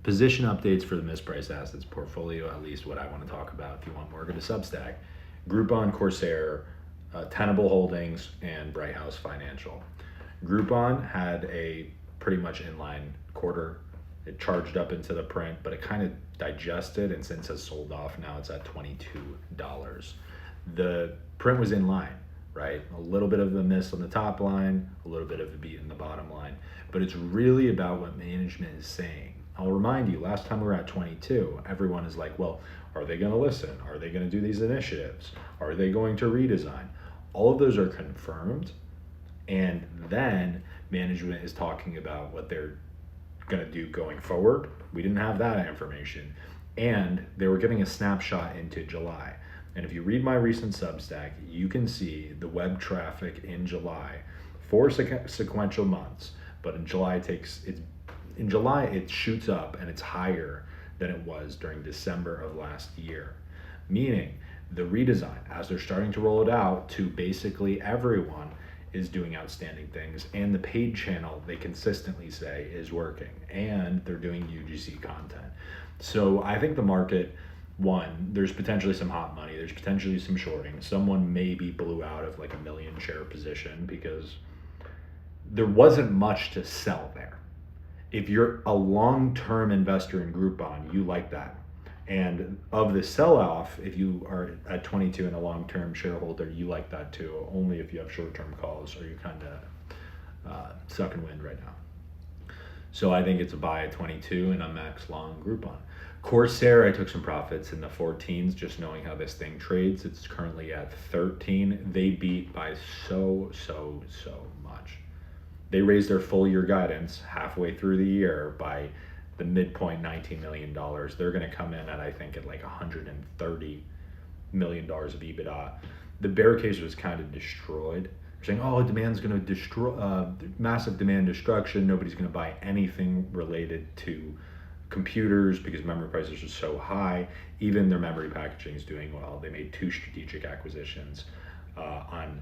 Position updates for the mispriced assets portfolio, at least what I want to talk about. If you want more, go to Substack. Groupon, Corsair, Tenable Holdings, and Bright House Financial. Groupon had a pretty much inline quarter. It charged up into the print, but it kind of digested and since has sold off. Now it's at $22. The print was in line, right? A little bit of a miss on the top line, a little bit of a beat in the bottom line, but it's really about what management is saying. I'll remind you, last time we were at 22, everyone is like, well, are they going to listen? Are they going to do these initiatives? Are they going to redesign? All of those are confirmed. And then management is talking about what they're going to do going forward. We didn't have that information. And they were giving a snapshot into July. And if you read my recent Substack, you can see the web traffic in July for sequential months. But in July, it shoots up and it's higher than it was during December of last year. Meaning the redesign, as they're starting to roll it out to basically everyone, is doing outstanding things, and the paid channel, they consistently say, is working, and they're doing UGC content. So I think the market, one, there's potentially some hot money, there's potentially some shorting. Someone maybe blew out of like a 1 million share position because there wasn't much to sell there. If you're a long-term investor in Groupon, you like that. And of the sell-off, if you are at 22 and a long-term shareholder, you like that too, only if you have short-term calls or you're kind of sucking wind right now. So I think it's a buy at 22 and I'm max long Groupon. Corsair, I took some profits in the 14s, just knowing how this thing trades. It's currently at 13. They beat by so much. They raised their full year guidance halfway through the year by the midpoint $19 million. They're going to come in at, I think, at like $130 million of EBITDA. The bear case was kind of destroyed. They're saying, oh, demand's going to destroy, massive demand destruction. Nobody's going to buy anything related to computers because memory prices are so high. Even their memory packaging is doing well. They made 2 strategic acquisitions on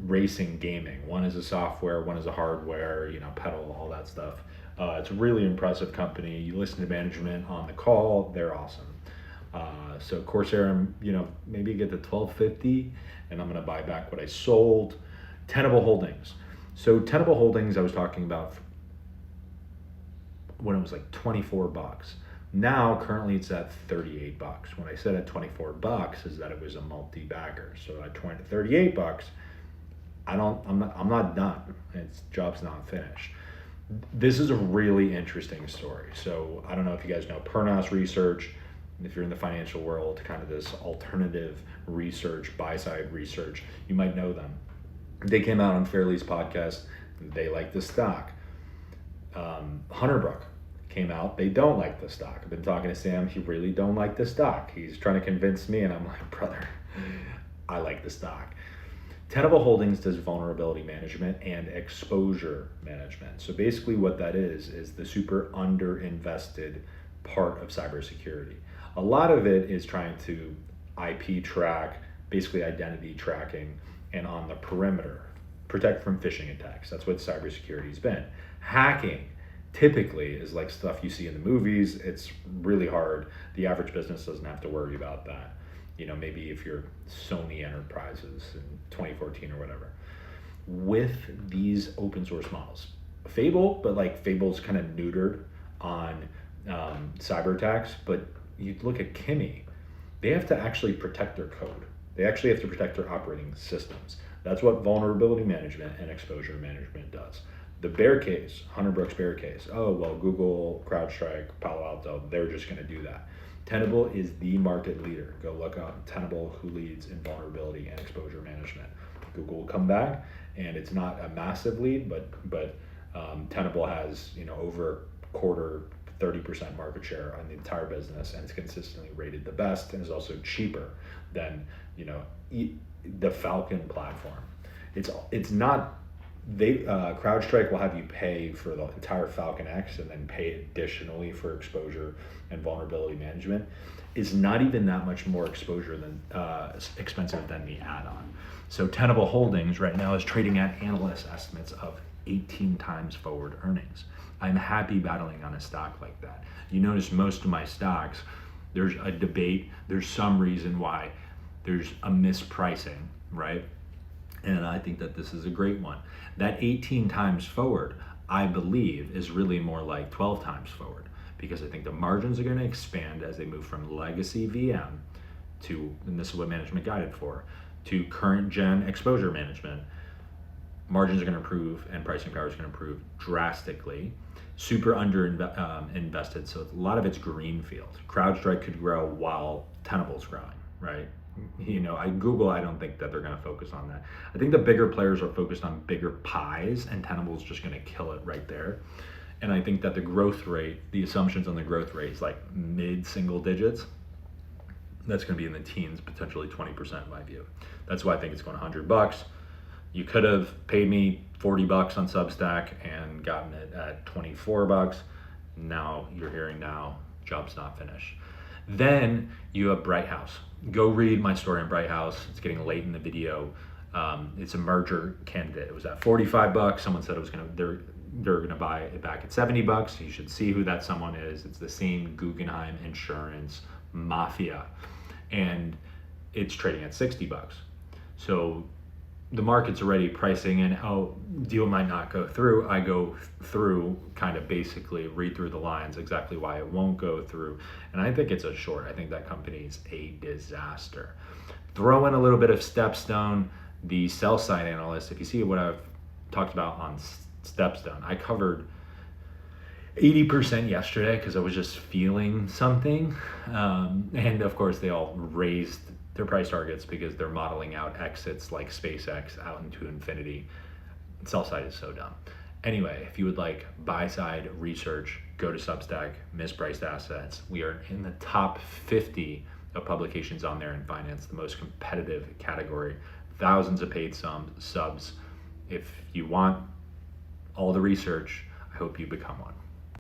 racing gaming. One is a software, one is a hardware, pedal, all that stuff. It's a really impressive company. You listen to management on the call, they're awesome. So Corsair, maybe get to $12.50 and I'm gonna buy back what I sold. Tenable Holdings. So Tenable Holdings, I was talking about when it was like $24. Now, currently it's at $38. When I said at $24 is that it was a multi-bagger. So at $38, I'm not done. Its job's not finished. This is a really interesting story. So I don't know if you guys know Pernos Research, if you're in the financial world, kind of this alternative research, buy-side research, you might know them. They came out on Fairley's podcast. They like the stock. Hunterbrook came out. They don't like the stock. I've been talking to Sam. He really don't like the stock. He's trying to convince me, and I'm like, brother, I like the stock. Tenable Holdings does vulnerability management and exposure management. So basically what that is the super underinvested part of cybersecurity. A lot of it is trying to IP track, basically identity tracking, and on the perimeter, protect from phishing attacks. That's what cybersecurity's been. Hacking typically is like stuff you see in the movies. It's really hard. The average business doesn't have to worry about that. Maybe if you're Sony Enterprises in 2014 or whatever. With these open source models, Fable, but like Fable's kind of neutered on cyber attacks, but you look at Kimi, they have to actually protect their code. They actually have to protect their operating systems. That's what vulnerability management and exposure management does. The bear case, Hunterbrook's bear case, oh, well, Google, CrowdStrike, Palo Alto, they're just going to do that. Tenable is the market leader. Go look up Tenable, who leads in vulnerability and exposure management. Google will come back, and it's not a massive lead, but Tenable has over a quarter, 30% market share on the entire business, and it's consistently rated the best, and is also cheaper than the Falcon platform. It's not. CrowdStrike will have you pay for the entire Falcon X and then pay additionally for exposure and vulnerability management. It's not even that much more expensive than the add-on. So Tenable Holdings right now is trading at analyst estimates of 18 times forward earnings. I'm happy battling on a stock like that. You notice most of my stocks, there's a debate, there's some reason why there's a mispricing, right? And I think that this is a great one. That 18 times forward, I believe, is really more like 12 times forward, because I think the margins are going to expand as they move from legacy VM to, and this is what management guided for, to current gen exposure management. Margins are going to improve and pricing power is going to improve drastically. Super under invested, so a lot of it's greenfield. CrowdStrike could grow while Tenable's growing, right? You know, Google, I don't think that they're going to focus on that. I think the bigger players are focused on bigger pies, and Tenable's just going to kill it right there. And I think that the growth rate, the assumptions on the growth rate is like mid-single digits. That's going to be in the teens, potentially 20% in my view. That's why I think it's going $100. You could have paid me $40 on Substack and gotten it at $24. Now you're hearing now, job's not finished. Then you have Bright House. Go read my story on Bright House. It's getting late in the video. It's a merger candidate. It was at $45. Someone said it was they're gonna buy it back at $70. You should see who that someone is. It's the same Guggenheim insurance mafia, and it's trading at $60. So the market's already pricing in, oh, deal might not go through. I go through, kind of basically read through the lines exactly why it won't go through. And I think it's a short. I think that company's a disaster. Throw in a little bit of Stepstone, the sell side analyst. If you see what I've talked about on Stepstone, I covered 80% yesterday because I was just feeling something. And of course, they all raised their price targets because they're modeling out exits like SpaceX out into infinity. Sell side is so dumb. Anyway, if you would like buy side research, go to Substack, Mispriced Assets. We are in the top 50 of publications on there in finance, the most competitive category, thousands of paid subs. If you want all the research, I hope you become one.